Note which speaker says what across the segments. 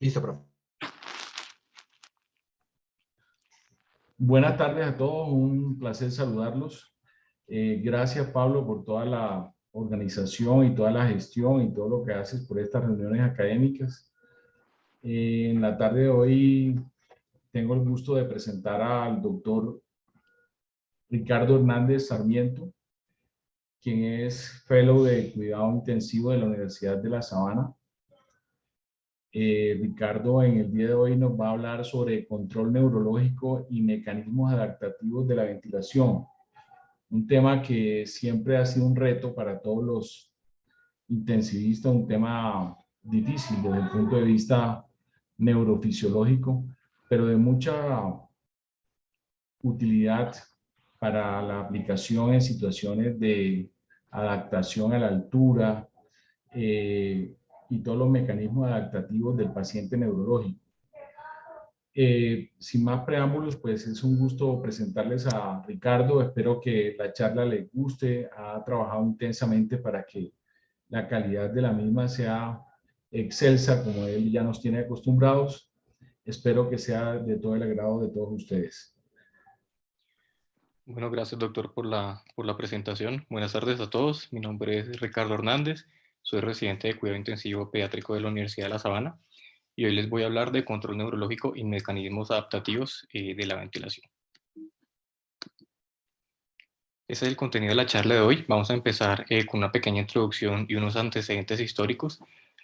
Speaker 1: Listo, profe.
Speaker 2: Buenas tardes a todos, un placer saludarlos. Gracias, Pablo, por toda la organización y toda la gestión y todo lo que haces por estas reuniones académicas. En la tarde de hoy tengo el gusto de presentar al doctor Ricardo Hernández Sarmiento, quien es Fellow de Cuidado Intensivo de la Universidad de La Sabana. Ricardo en el día de hoy nos va a hablar sobre control neurológico y mecanismos adaptativos de la ventilación. Un tema que siempre ha sido un reto para todos los intensivistas, un tema difícil desde el punto de vista neurofisiológico, pero de mucha utilidad para la aplicación en situaciones de adaptación a la altura y todos los mecanismos adaptativos del paciente neurológico. Sin más preámbulos, pues es un gusto presentarles a Ricardo. Espero que la charla les guste. Ha trabajado intensamente para que la calidad de la misma sea excelsa, como él ya nos tiene acostumbrados. Espero que sea de todo el agrado de todos ustedes.
Speaker 3: Bueno, gracias doctor por la presentación. Buenas tardes a todos. Mi nombre es Ricardo Hernández. Soy residente de cuidado intensivo pediátrico de la Universidad de La Sabana y hoy les voy a hablar de control neurológico y mecanismos adaptativos de la ventilación. Ese es el contenido de la charla de hoy. Vamos a empezar con una pequeña introducción y unos antecedentes históricos.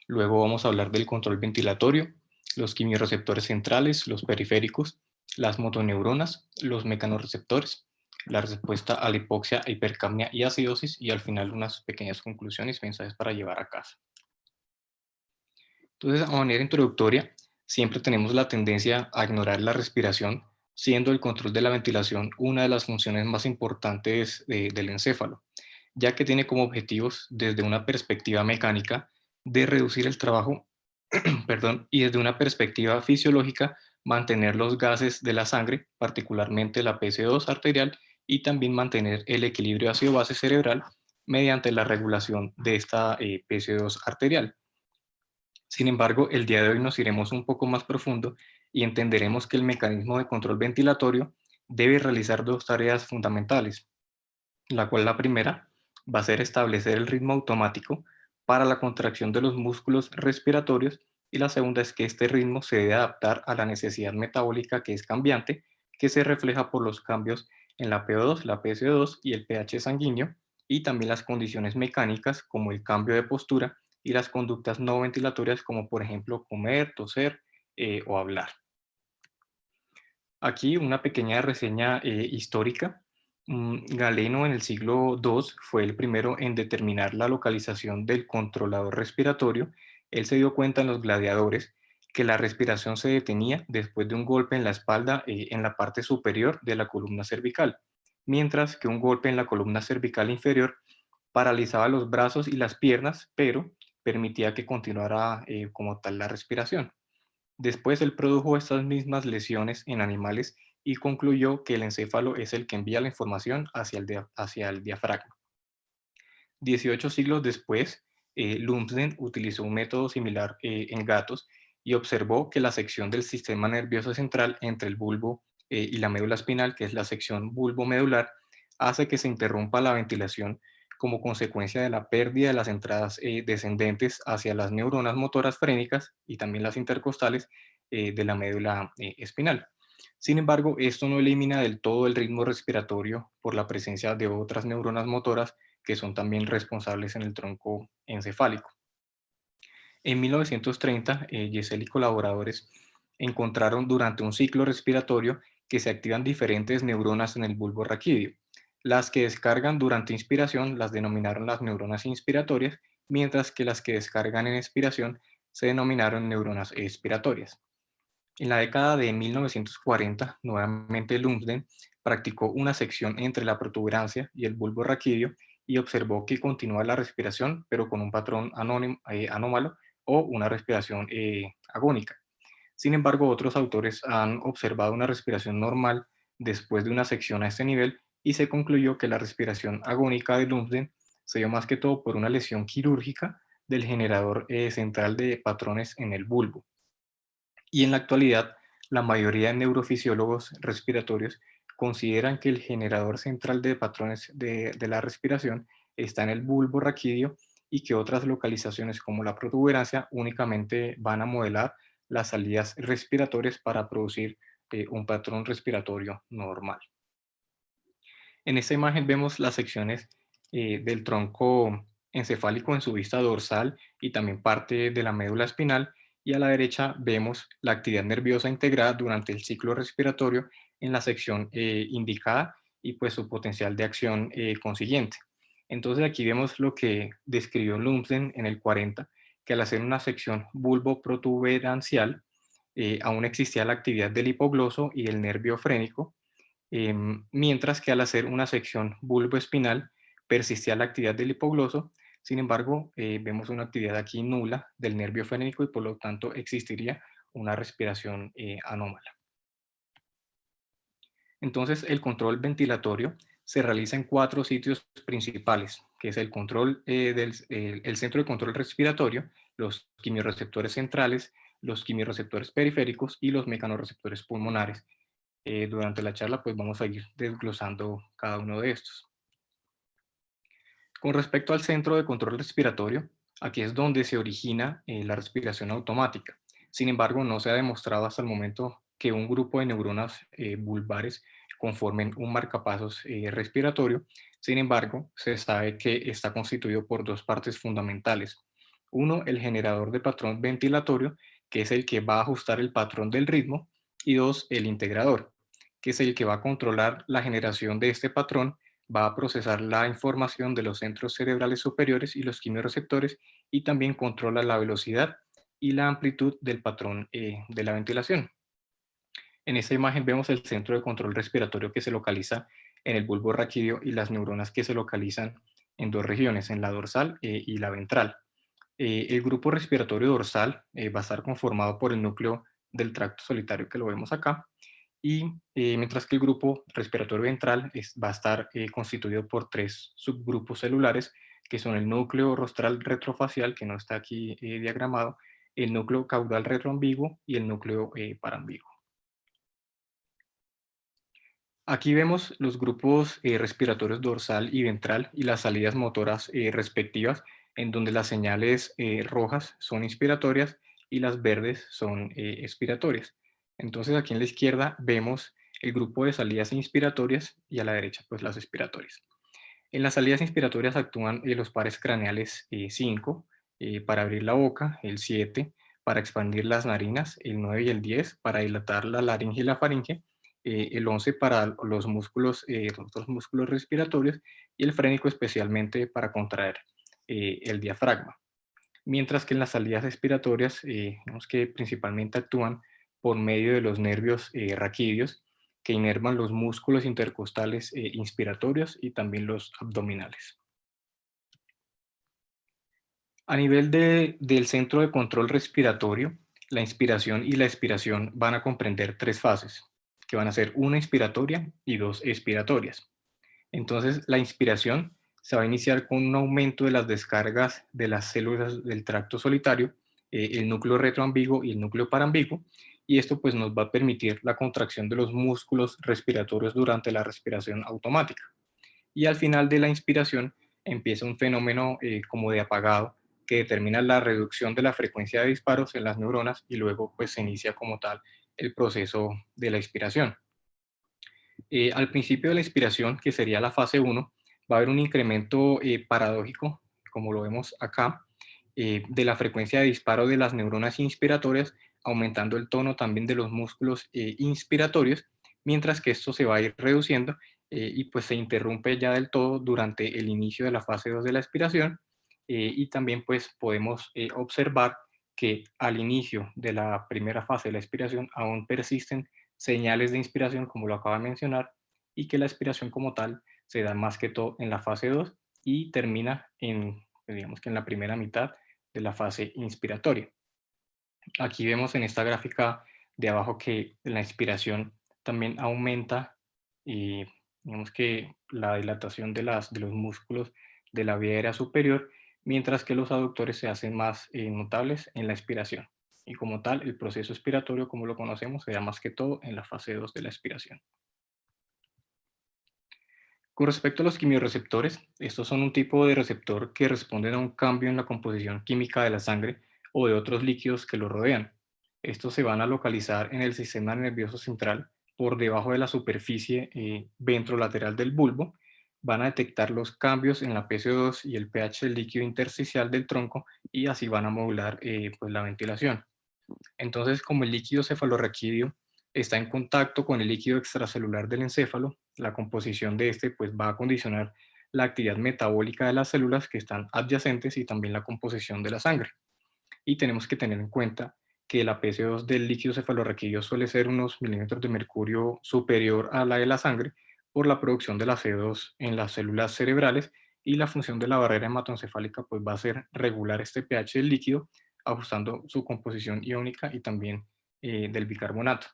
Speaker 3: Luego vamos a hablar del control ventilatorio, los quimiorreceptores centrales, los periféricos, las motoneuronas, los mecanorreceptores, la respuesta a la hipoxia, hipercapnia y acidosis, y al final unas pequeñas conclusiones y mensajes para llevar a casa. Entonces, a manera introductoria, siempre tenemos la tendencia a ignorar la respiración, siendo el control de la ventilación una de las funciones más importantes del encéfalo, ya que tiene como objetivos, desde una perspectiva mecánica, de reducir el trabajo, perdón, y desde una perspectiva fisiológica, mantener los gases de la sangre, particularmente la PC2 arterial, y también mantener el equilibrio ácido-base cerebral mediante la regulación de esta PC2 arterial. Sin embargo, el día de hoy nos iremos un poco más profundo y entenderemos que el mecanismo de control ventilatorio debe realizar dos tareas fundamentales, la cual la primera va a ser establecer el ritmo automático para la contracción de los músculos respiratorios, y la segunda es que este ritmo se debe adaptar a la necesidad metabólica, que es cambiante, que se refleja por los cambios en la PO2, la PCO2 y el pH sanguíneo, y también las condiciones mecánicas como el cambio de postura y las conductas no ventilatorias como por ejemplo comer, toser o hablar. Aquí una pequeña reseña histórica. Galeno en el siglo II fue el primero en determinar la localización del controlador respiratorio. Él se dio cuenta en los gladiadores que la respiración se detenía después de un golpe en la espalda en la parte superior de la columna cervical, mientras que un golpe en la columna cervical inferior paralizaba los brazos y las piernas, pero permitía que continuara como tal la respiración. Después él produjo estas mismas lesiones en animales y concluyó que el encéfalo es el que envía la información hacia el diafragma. 18 siglos después, Lumsden utilizó un método similar en gatos y observó que la sección del sistema nervioso central entre el bulbo y la médula espinal, que es la sección bulbomedular, hace que se interrumpa la ventilación como consecuencia de la pérdida de las entradas descendentes hacia las neuronas motoras frénicas y también las intercostales de la médula espinal. Sin embargo, esto no elimina del todo el ritmo respiratorio por la presencia de otras neuronas motoras que son también responsables en el tronco encefálico. En 1930, Yesel y colaboradores encontraron durante un ciclo respiratorio que se activan diferentes neuronas en el bulbo raquídeo. Las que descargan durante inspiración las denominaron las neuronas inspiratorias, mientras que las que descargan en expiración se denominaron neuronas expiratorias. En la década de 1940, nuevamente Lumsden practicó una sección entre la protuberancia y el bulbo raquídeo y observó que continuaba la respiración, pero con un patrón anómalo o una respiración agónica. Sin embargo, otros autores han observado una respiración normal después de una sección a este nivel, y se concluyó que la respiración agónica de Lumsden se dio más que todo por una lesión quirúrgica del generador central de patrones en el bulbo. Y en la actualidad, la mayoría de neurofisiólogos respiratorios consideran que el generador central de patrones de la respiración está en el bulbo raquídeo y que otras localizaciones como la protuberancia únicamente van a modelar las salidas respiratorias para producir un patrón respiratorio normal. En esta imagen vemos las secciones del tronco encefálico en su vista dorsal y también parte de la médula espinal, y a la derecha vemos la actividad nerviosa integrada durante el ciclo respiratorio en la sección indicada y pues su potencial de acción consiguiente. Entonces aquí vemos lo que describió Lumsden en el 40, que al hacer una sección bulbo-protuberancial aún existía la actividad del hipogloso y del nervio frénico, mientras que al hacer una sección bulboespinal persistía la actividad del hipogloso. Sin embargo, vemos una actividad aquí nula del nervio frénico y por lo tanto existiría una respiración anómala. Entonces, el control ventilatorio se realiza en 4 sitios principales, que es el control el centro de control respiratorio, los quimiorreceptores centrales, los quimiorreceptores periféricos y los mecanorreceptores pulmonares. Durante la charla pues vamos a ir desglosando cada uno de estos. Con respecto al centro de control respiratorio, aquí es donde se origina la respiración automática. Sin embargo, no se ha demostrado hasta el momento que un grupo de neuronas vulvares conformen un marcapasos respiratorio. Sin embargo, se sabe que está constituido por 2 partes fundamentales. Uno, el generador de patrón ventilatorio, que es el que va a ajustar el patrón del ritmo, y 2, el integrador, que es el que va a controlar la generación de este patrón, va a procesar la información de los centros cerebrales superiores y los quimiorreceptores, y también controla la velocidad y la amplitud del patrón de la ventilación. En esta imagen vemos el centro de control respiratorio que se localiza en el bulbo raquídeo y las neuronas que se localizan en 2 regiones, en la dorsal y la ventral. El grupo respiratorio dorsal va a estar conformado por el núcleo del tracto solitario que lo vemos acá, y mientras que el grupo respiratorio ventral va a estar constituido por 3 subgrupos celulares, que son el núcleo rostral retrofacial, que no está aquí diagramado, el núcleo caudal retroambiguo y el núcleo parambiguo. Aquí vemos los grupos respiratorios dorsal y ventral y las salidas motoras respectivas, en donde las señales rojas son inspiratorias y las verdes son expiratorias. Entonces aquí en la izquierda vemos el grupo de salidas inspiratorias y a la derecha pues las expiratorias. En las salidas inspiratorias actúan los pares craneales 5 para abrir la boca, el 7 para expandir las narinas, el 9 y el 10 para dilatar la laringe y la faringe, el 11 para los otros músculos respiratorios y el frénico especialmente para contraer el diafragma. Mientras que en las salidas expiratorias, vemos que principalmente actúan por medio de los nervios raquídeos, que inervan los músculos intercostales inspiratorios y también los abdominales. A nivel del centro de control respiratorio, la inspiración y la expiración van a comprender 3 fases, que van a ser una inspiratoria y 2 expiratorias. Entonces, la inspiración se va a iniciar con un aumento de las descargas de las células del tracto solitario, el núcleo retroambiguo y el núcleo parambiguo, y esto pues nos va a permitir la contracción de los músculos respiratorios durante la respiración automática. Y al final de la inspiración empieza un fenómeno como de apagado que determina la reducción de la frecuencia de disparos en las neuronas y luego pues se inicia como tal el proceso de la expiración. Al principio de la inspiración, que sería la fase 1, va a haber un incremento paradójico, como lo vemos acá, de la frecuencia de disparo de las neuronas inspiratorias, aumentando el tono también de los músculos inspiratorios, mientras que esto se va a ir reduciendo y pues se interrumpe ya del todo durante el inicio de la fase 2 de la expiración, y también pues podemos observar que al inicio de la primera fase de la expiración aún persisten señales de inspiración, como lo acaba de mencionar, y que la expiración como tal se da más que todo en la fase 2 y termina digamos que en la primera mitad de la fase inspiratoria. Aquí vemos en esta gráfica de abajo que la inspiración también aumenta y digamos que la dilatación de los músculos de la vía aérea superior, mientras que los aductores se hacen más notables en la expiración. Y como tal, el proceso expiratorio, como lo conocemos, se da más que todo en la fase 2 de la expiración. Con respecto a los quimiorreceptores, estos son un tipo de receptor que responden a un cambio en la composición química de la sangre o de otros líquidos que lo rodean. Estos se van a localizar en el sistema nervioso central por debajo de la superficie ventrolateral del bulbo. Van a detectar los cambios en la PCO2 y el pH del líquido intersticial del tronco y así van a modular pues la ventilación. Entonces, como el líquido cefalorraquídeo está en contacto con el líquido extracelular del encéfalo, la composición de este pues, va a condicionar la actividad metabólica de las células que están adyacentes y también la composición de la sangre. Y tenemos que tener en cuenta que la PCO2 del líquido cefalorraquídeo suele ser unos milímetros de mercurio superior a la de la sangre por la producción de la CO2 en las células cerebrales, y la función de la barrera hematoencefálica pues va a ser regular este pH del líquido, ajustando su composición iónica y también del bicarbonato.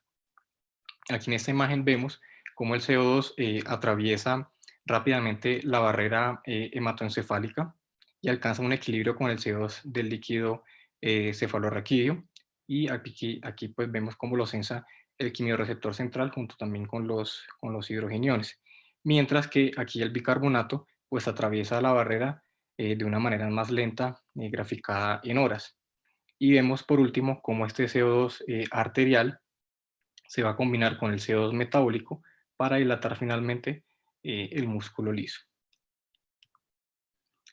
Speaker 3: Aquí en esta imagen vemos cómo el CO2 atraviesa rápidamente la barrera hematoencefálica y alcanza un equilibrio con el CO2 del líquido cefalorraquídeo. Y aquí pues vemos cómo lo sensa el quimiorreceptor central junto también con los hidrogeniones. Mientras que aquí el bicarbonato pues atraviesa la barrera de una manera más lenta, graficada en horas. Y vemos por último cómo este CO2 arterial se va a combinar con el CO2 metabólico para dilatar finalmente el músculo liso.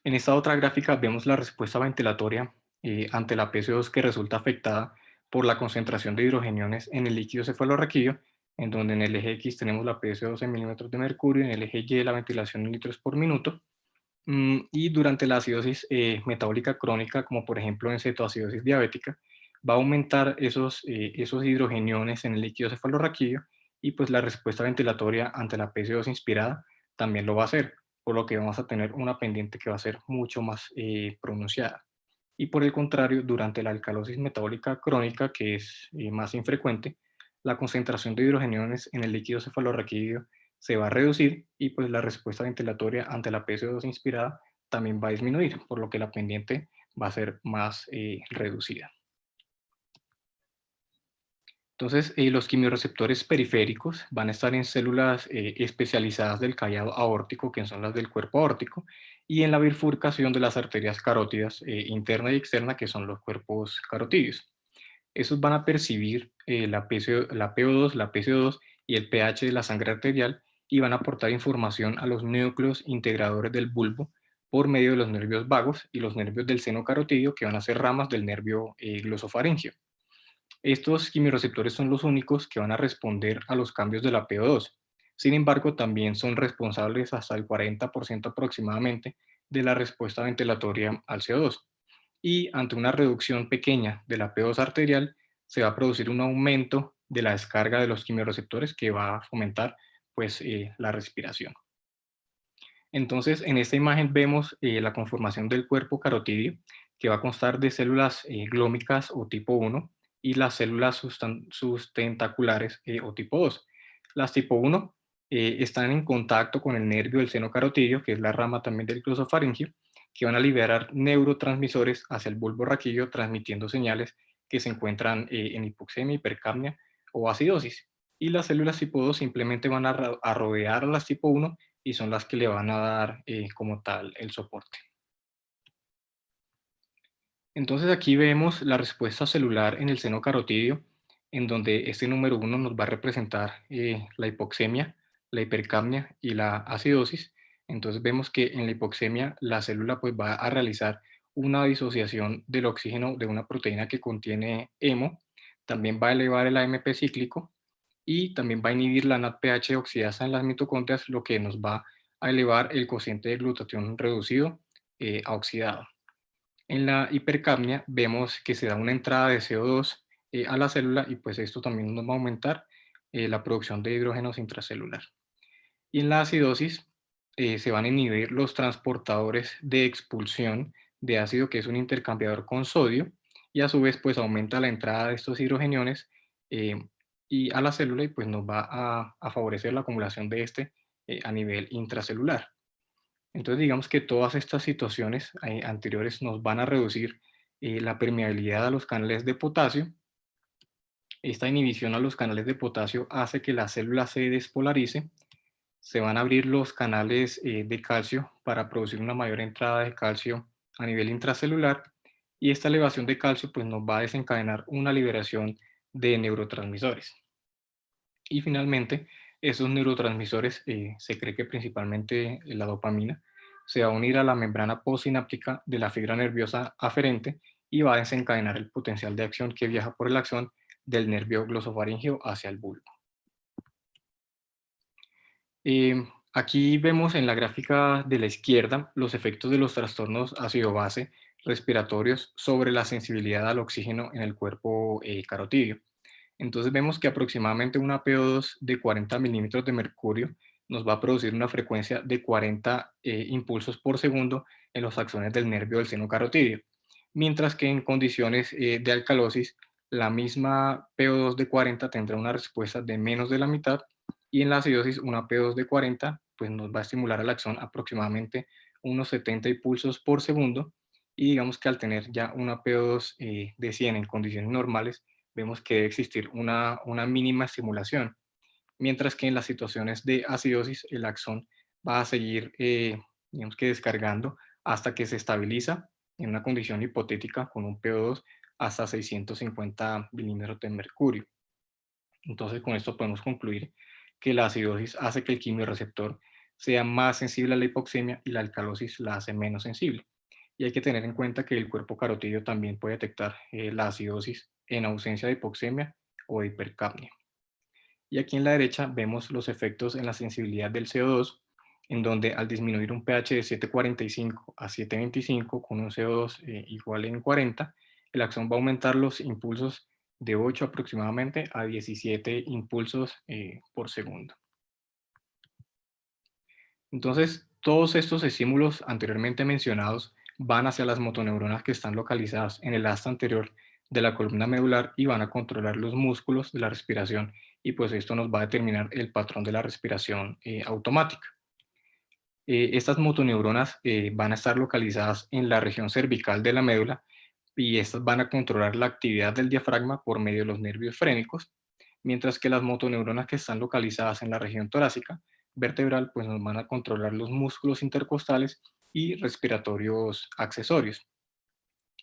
Speaker 3: En esta otra gráfica vemos la respuesta ventilatoria ante la PCO2 que resulta afectada por la concentración de hidrogeniones en el líquido cefalorraquídeo, en donde en el eje X tenemos la PCO2 en milímetros de mercurio, en el eje Y la ventilación en litros por minuto. Y durante la acidosis metabólica crónica, como por ejemplo en cetoacidosis diabética, va a aumentar esos hidrogeniones en el líquido cefalorraquídeo, y pues la respuesta ventilatoria ante la PCO2 inspirada también lo va a hacer, por lo que vamos a tener una pendiente que va a ser mucho más pronunciada. Y por el contrario, durante la alcalosis metabólica crónica, que es más infrecuente, la concentración de hidrogeniones en el líquido cefalorraquídeo se va a reducir, y pues la respuesta ventilatoria ante la PCO2 inspirada también va a disminuir, por lo que la pendiente va a ser más reducida. Entonces, los quimiorreceptores periféricos van a estar en células especializadas del callado aórtico, que son las del cuerpo aórtico, y en la bifurcación de las arterias carótidas interna y externa, que son los cuerpos carotídeos. Esos van a percibir la PO2, la PCO2 y el pH de la sangre arterial, y van a aportar información a los núcleos integradores del bulbo por medio de los nervios vagos y los nervios del seno carotídeo, que van a ser ramas del nervio glosofaringeo. Estos quimiorreceptores son los únicos que van a responder a los cambios de la PO2. Sin embargo, también son responsables hasta el 40% aproximadamente de la respuesta ventilatoria al CO2. Y ante una reducción pequeña de la PO2 arterial, se va a producir un aumento de la descarga de los quimiorreceptores que va a fomentar pues, la respiración. Entonces, en esta imagen vemos la conformación del cuerpo carotídeo, que va a constar de células glómicas o tipo 1 y las células sustentaculares o tipo 2. Las tipo 1 están en contacto con el nervio del seno carotídeo, que es la rama también del glosofaringio, que van a liberar neurotransmisores hacia el bulbo raquídeo, transmitiendo señales que se encuentran en hipoxemia, hipercapnia o acidosis. Y las células tipo 2 simplemente van a rodear a las tipo 1 y son las que le van a dar como tal el soporte. Entonces aquí vemos la respuesta celular en el seno carotídeo, en donde este número 1 nos va a representar la hipoxemia, la hipercapnia y la acidosis. Entonces vemos que en la hipoxemia la célula pues va a realizar una disociación del oxígeno de una proteína que contiene hemo, también va a elevar el AMP cíclico y también va a inhibir la NADPH oxidasa en las mitocondrias, lo que nos va a elevar el cociente de glutatión reducido a oxidado. En la hipercapnia vemos que se da una entrada de CO2 a la célula, y pues esto también nos va a aumentar la producción de hidrógenos intracelular. Y en la acidosis se van a inhibir los transportadores de expulsión de ácido, que es un intercambiador con sodio, y a su vez pues aumenta la entrada de estos hidrogeniones eh, y a la célula, y pues nos va a favorecer la acumulación de este a nivel intracelular. Entonces digamos que todas estas situaciones anteriores nos van a reducir la permeabilidad a los canales de potasio. Esta inhibición a los canales de potasio hace que la célula se despolarice, se van a abrir los canales de calcio para producir una mayor entrada de calcio a nivel intracelular, y esta elevación de calcio pues nos va a desencadenar una liberación de neurotransmisores. Y finalmente, esos neurotransmisores, se cree que principalmente la dopamina, se va a unir a la membrana postsináptica de la fibra nerviosa aferente y va a desencadenar el potencial de acción que viaja por el axón del nervio glosofaríngeo hacia el bulbo. Aquí vemos en la gráfica de la izquierda los efectos de los trastornos ácido-base respiratorios sobre la sensibilidad al oxígeno en el cuerpo carotídeo. Entonces vemos que aproximadamente una PO2 de 40 milímetros de mercurio nos va a producir una frecuencia de 40 impulsos por segundo en los axones del nervio del seno carotídeo, mientras que en condiciones de alcalosis la misma PO2 de 40 tendrá una respuesta de menos de la mitad, y en la acidosis una PO2 de 40 pues nos va a estimular al axón aproximadamente unos 70 impulsos por segundo, y digamos que al tener ya una PO2 de 100 en condiciones normales, vemos que debe existir una mínima estimulación, mientras que en las situaciones de acidosis el axón va a seguir, digamos que descargando hasta que se estabiliza en una condición hipotética con un PO2 hasta 650 milímetros de mercurio. Entonces con esto podemos concluir que la acidosis hace que el quimiorreceptor sea más sensible a la hipoxemia y la alcalosis la hace menos sensible. Y hay que tener en cuenta que el cuerpo carotídeo también puede detectar la acidosis en ausencia de hipoxemia o de hipercapnia. Y aquí en la derecha vemos los efectos en la sensibilidad del CO2, en donde al disminuir un pH de 7,45 a 7,25 con un CO2 igual en 40, el axón va a aumentar los impulsos de 8 aproximadamente a 17 impulsos por segundo. Entonces, todos estos estímulos anteriormente mencionados van hacia las motoneuronas que están localizadas en el asta anterior de la columna medular y van a controlar los músculos de la respiración, y pues esto nos va a determinar el patrón de la respiración automática. Estas motoneuronas van a estar localizadas en la región cervical de la médula, y estas van a controlar la actividad del diafragma por medio de los nervios frénicos, mientras que las motoneuronas que están localizadas en la región torácica vertebral pues nos van a controlar los músculos intercostales y respiratorios accesorios.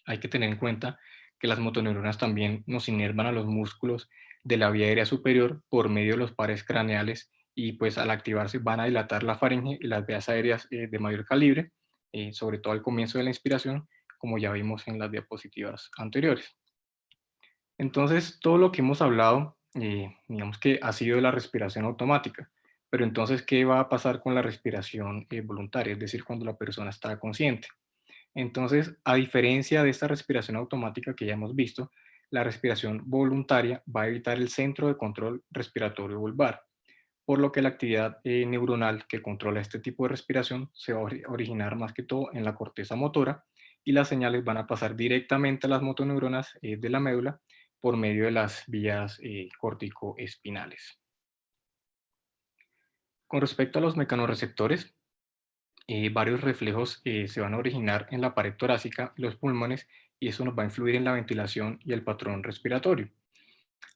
Speaker 3: Hay que tener en cuenta que las motoneuronas también nos inervan a los músculos de la vía aérea superior por medio de los pares craneales, y pues al activarse van a dilatar la faringe y las vías aéreas de mayor calibre, sobre todo al comienzo de la inspiración, como ya vimos en las diapositivas anteriores. Entonces, todo lo que hemos hablado, digamos que ha sido de la respiración automática, pero entonces, ¿qué va a pasar con la respiración voluntaria? Es decir, cuando la persona está consciente. Entonces, a diferencia de esta respiración automática que ya hemos visto, la respiración voluntaria va a evitar el centro de control respiratorio vulvar, por lo que la actividad neuronal que controla este tipo de respiración se va a originar más que todo en la corteza motora, y las señales van a pasar directamente a las motoneuronas de la médula por medio de las vías corticoespinales. Con respecto a los mecanorreceptores, varios reflejos se van a originar en la pared torácica y los pulmones, y eso nos va a influir en la ventilación y el patrón respiratorio.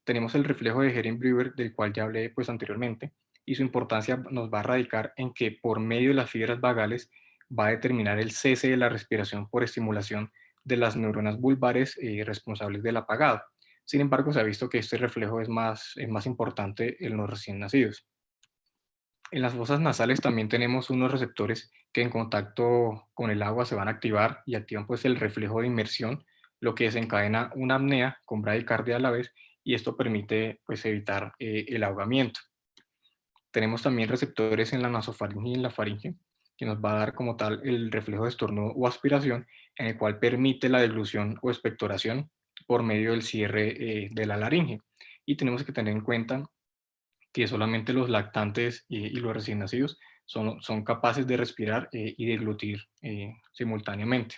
Speaker 3: Tenemos el reflejo de Hering-Breuer, del cual ya hablé pues anteriormente, y su importancia nos va a radicar en que por medio de las fibras vagales va a determinar el cese de la respiración por estimulación de las neuronas vulvares responsables del apagado. Sin embargo, se ha visto que este reflejo es más importante en los recién nacidos. En las fosas nasales también tenemos unos receptores que en contacto con el agua se van a activar y activan pues el reflejo de inmersión, lo que desencadena una apnea con bradicardia a la vez, y esto permite pues evitar el ahogamiento. Tenemos también receptores en la nasofaringe y en la faringe, que nos va a dar como tal el reflejo de estornudo o aspiración, en el cual permite la deglución o expectoración por medio del cierre de la laringe. Y tenemos que tener en cuenta que solamente los lactantes y los recién nacidos son capaces de respirar y deglutir simultáneamente.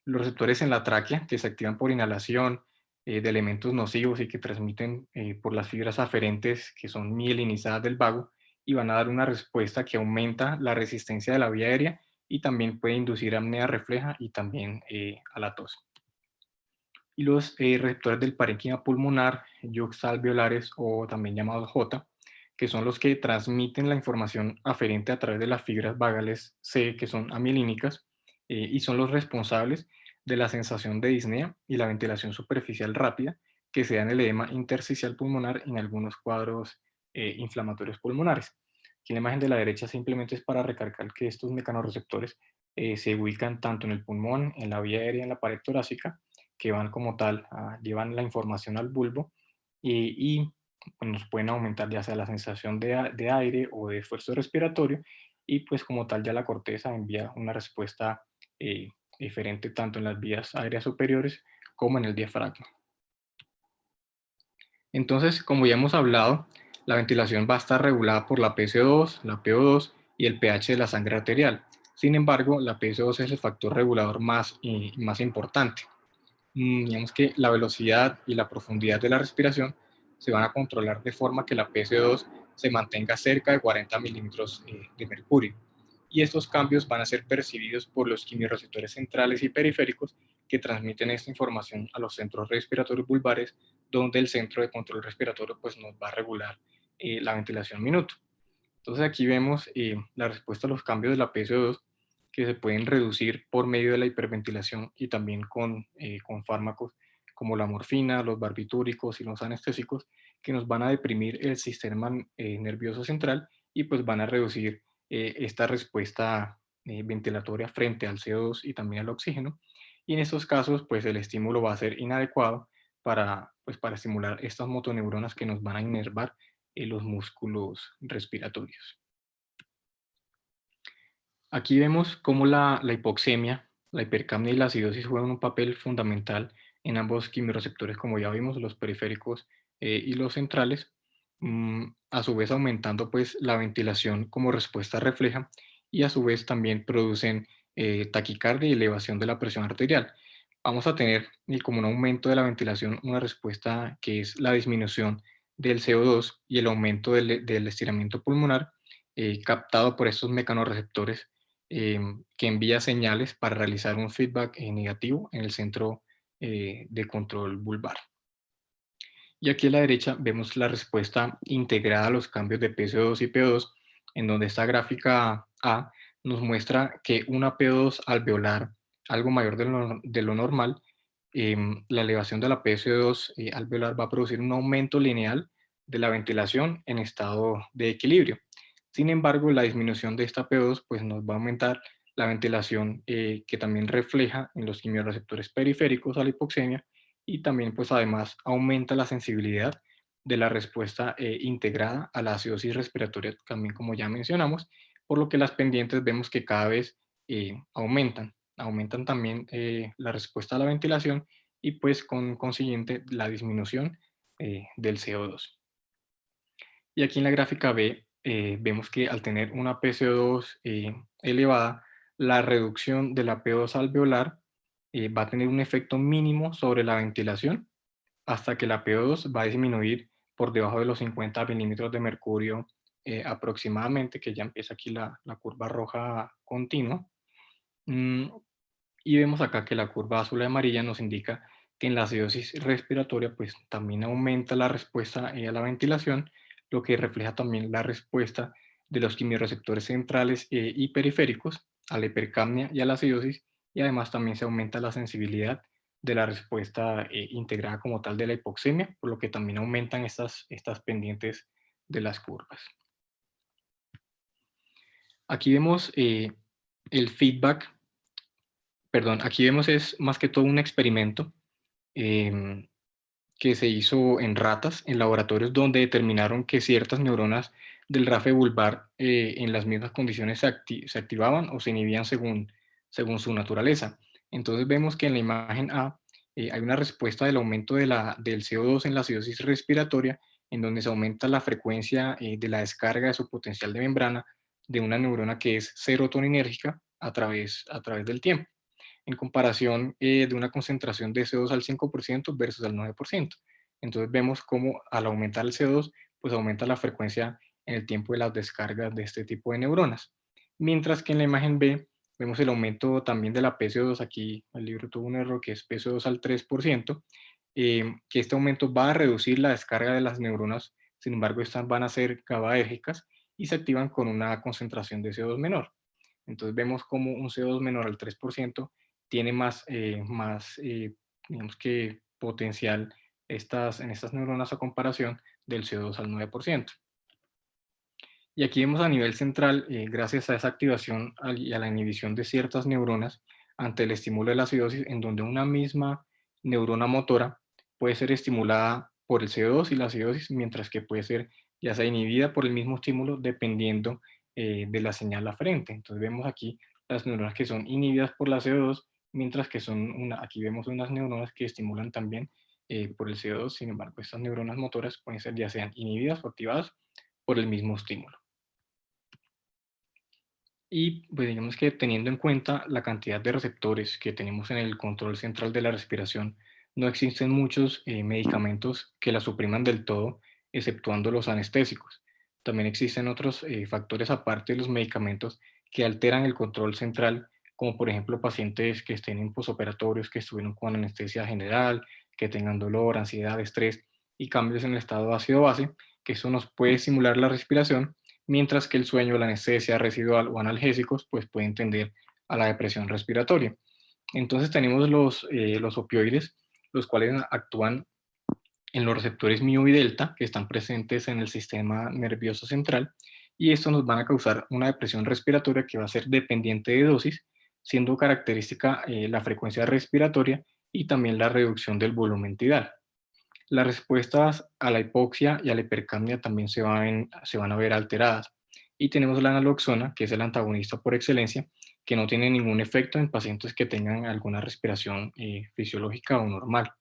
Speaker 3: Los receptores en la tráquea, que se activan por inhalación de elementos nocivos y que transmiten por las fibras aferentes que son mielinizadas del vago, y van a dar una respuesta que aumenta la resistencia de la vía aérea y también puede inducir apnea refleja y también a la tos. Y los receptores del parénquima pulmonar, yuxtalveolares o también llamados J, que son los que transmiten la información aferente a través de las fibras vagales C, que son amielínicas, y son los responsables de la sensación de disnea y la ventilación superficial rápida que se da en el edema intersticial pulmonar en algunos cuadros inflamatorios pulmonares. Aquí en la imagen de la derecha simplemente es para recalcar que estos mecanorreceptores se ubican tanto en el pulmón, en la vía aérea, en la pared torácica, que van como tal, llevan la información al bulbo y pues, nos pueden aumentar ya sea la sensación de aire o de esfuerzo respiratorio y pues como tal ya la corteza envía una respuesta eh, diferente tanto en las vías aéreas superiores como en el diafragma. Entonces, como ya hemos hablado, la ventilación va a estar regulada por la PCO2, la PO2 y el pH de la sangre arterial. Sin embargo, la PCO2 es el factor regulador más importante. Digamos que la velocidad y la profundidad de la respiración se van a controlar de forma que la PCO2 se mantenga cerca de 40 milímetros de mercurio. Y estos cambios van a ser percibidos por los quimiorreceptores centrales y periféricos que transmiten esta información a los centros respiratorios vulvares, donde el centro de control respiratorio pues, nos va a regular la ventilación minuto. Entonces aquí vemos la respuesta a los cambios de la PCO2 que se pueden reducir por medio de la hiperventilación y también con fármacos como la morfina, los barbitúricos y los anestésicos que nos van a deprimir el sistema nervioso central y pues van a reducir esta respuesta ventilatoria frente al CO2 y también al oxígeno. Y en estos casos pues el estímulo va a ser inadecuado para estimular estas motoneuronas que nos van a inervar los músculos respiratorios. Aquí vemos cómo la hipoxemia, la hipercapnia y la acidosis juegan un papel fundamental en ambos quimiorreceptores, como ya vimos, los periféricos y los centrales, a su vez aumentando pues la ventilación como respuesta refleja y a su vez también producen taquicardia y elevación de la presión arterial. Vamos a tener como un aumento de la ventilación una respuesta que es la disminución del CO2 y el aumento del estiramiento pulmonar captado por estos mecanorreceptores que envía señales para realizar un feedback negativo en el centro de control vulvar. Y aquí a la derecha vemos la respuesta integrada a los cambios de PCO2 y PO2, en donde esta gráfica A nos muestra que una PO2 alveolar, algo mayor de lo normal, la elevación de la PCO2 alveolar va a producir un aumento lineal de la ventilación en estado de equilibrio. Sin embargo, la disminución de esta PO2 pues, nos va a aumentar la ventilación que también refleja en los quimiorreceptores periféricos a la hipoxemia y también pues además aumenta la sensibilidad de la respuesta integrada a la acidosis respiratoria, también como ya mencionamos, por lo que las pendientes vemos que cada vez aumentan también la respuesta a la ventilación y pues con consiguiente la disminución del CO2. Y aquí en la gráfica B vemos que al tener una PCO2 elevada, la reducción de la P2 alveolar va a tener un efecto mínimo sobre la ventilación hasta que la PO2 va a disminuir por debajo de los 50 milímetros de mercurio aproximadamente, que ya empieza aquí la curva roja continua. Mm, y vemos acá que la curva azul y amarilla nos indica que en la acidosis respiratoria pues también aumenta la respuesta a la ventilación, lo que refleja también la respuesta de los quimiorreceptores centrales y periféricos a la hipercapnia y a la acidosis, y además también se aumenta la sensibilidad de la respuesta integrada como tal de la hipoxemia, por lo que también aumentan estas pendientes de las curvas. Aquí vemos el feedback, perdón, aquí vemos es más que todo un experimento em, que se hizo en ratas, en laboratorios donde determinaron que ciertas neuronas del rafe vulvar en las mismas condiciones se activaban o se inhibían según su naturaleza. Entonces vemos que en la imagen A hay una respuesta del aumento del CO2 en la acidosis respiratoria, en donde se aumenta la frecuencia de la descarga de su potencial de membrana de una neurona que es serotoninérgica a través del tiempo en comparación de una concentración de CO2 al 5% versus al 9%. Entonces vemos cómo al aumentar el CO2, pues aumenta la frecuencia en el tiempo de las descargas de este tipo de neuronas. Mientras que en la imagen B Vemos el aumento también de la PCO2, aquí el libro tuvo un error que es PCO2 al 3%, que este aumento va a reducir la descarga de las neuronas, sin embargo estas van a ser GABAérgicas y se activan con una concentración de CO2 menor. Entonces vemos como un CO2 menor al 3% tiene digamos que potencial en estas neuronas a comparación del CO2 al 9%. Y aquí vemos a nivel central, gracias a esa activación y a la inhibición de ciertas neuronas ante el estímulo de la acidosis, en donde una misma neurona motora puede ser estimulada por el CO2 y la acidosis, mientras que puede ser ya sea inhibida por el mismo estímulo dependiendo de la señal aferente. Entonces vemos aquí las neuronas que son inhibidas por la CO2, mientras que aquí vemos unas neuronas que estimulan también por el CO2, sin embargo estas neuronas motoras pueden ser ya sean inhibidas o activadas por el mismo estímulo. Y pues digamos que teniendo en cuenta la cantidad de receptores que tenemos en el control central de la respiración, no existen muchos medicamentos que la supriman del todo, exceptuando los anestésicos. También existen otros factores aparte de los medicamentos que alteran el control central, como por ejemplo pacientes que estén en posoperatorios, que estuvieron con anestesia general, que tengan dolor, ansiedad, estrés y cambios en el estado ácido-base, que eso nos puede estimular la respiración, mientras que el sueño, la anestesia residual o analgésicos pues pueden tender a la depresión respiratoria. Entonces tenemos los opioides, los cuales actúan en los receptores MIO y delta que están presentes en el sistema nervioso central, y estos nos van a causar una depresión respiratoria que va a ser dependiente de dosis, siendo característica la frecuencia respiratoria y también la reducción del volumen tidal. Las respuestas a la hipoxia y a la hipercapnia también se van a ver alteradas. Y tenemos la naloxona, que es el antagonista por excelencia, que no tiene ningún efecto en pacientes que tengan alguna respiración fisiológica o normal.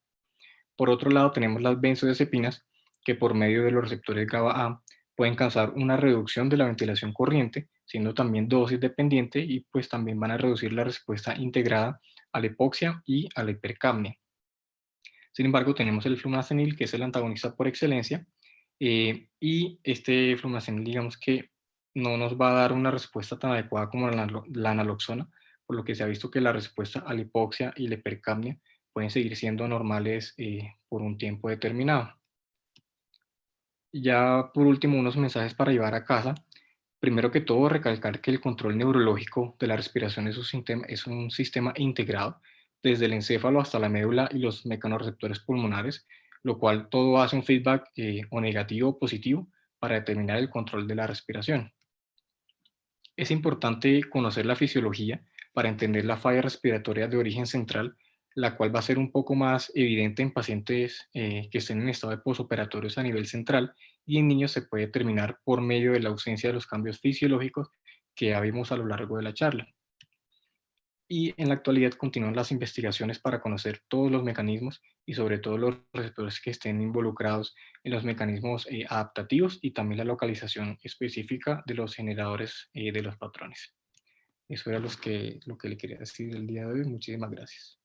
Speaker 3: Por otro lado, tenemos las benzodiazepinas, que por medio de los receptores GABA-A pueden causar una reducción de la ventilación corriente, siendo también dosis dependiente, y pues también van a reducir la respuesta integrada a la hipoxia y a la hipercapnia. Sin embargo, tenemos el flumazenil, que es el antagonista por excelencia, y este flumazenil, digamos que no nos va a dar una respuesta tan adecuada como la naloxona, por lo que se ha visto que la respuesta a la hipoxia y la hipercapnia pueden seguir siendo normales por un tiempo determinado. Ya por último, unos mensajes para llevar a casa. Primero que todo, recalcar que el control neurológico de la respiración es un sistema integrado desde el encéfalo hasta la médula y los mecanorreceptores pulmonares, lo cual todo hace un feedback o negativo o positivo para determinar el control de la respiración. Es importante conocer la fisiología para entender la falla respiratoria de origen central, la cual va a ser un poco más evidente en pacientes que estén en estado de posoperatorios a nivel central, y en niños se puede determinar por medio de la ausencia de los cambios fisiológicos que ya vimos a lo largo de la charla. Y en la actualidad continúan las investigaciones para conocer todos los mecanismos y sobre todo los receptores que estén involucrados en los mecanismos adaptativos y también la localización específica de los generadores de los patrones. Eso era lo que le quería decir el día de hoy. Muchísimas gracias.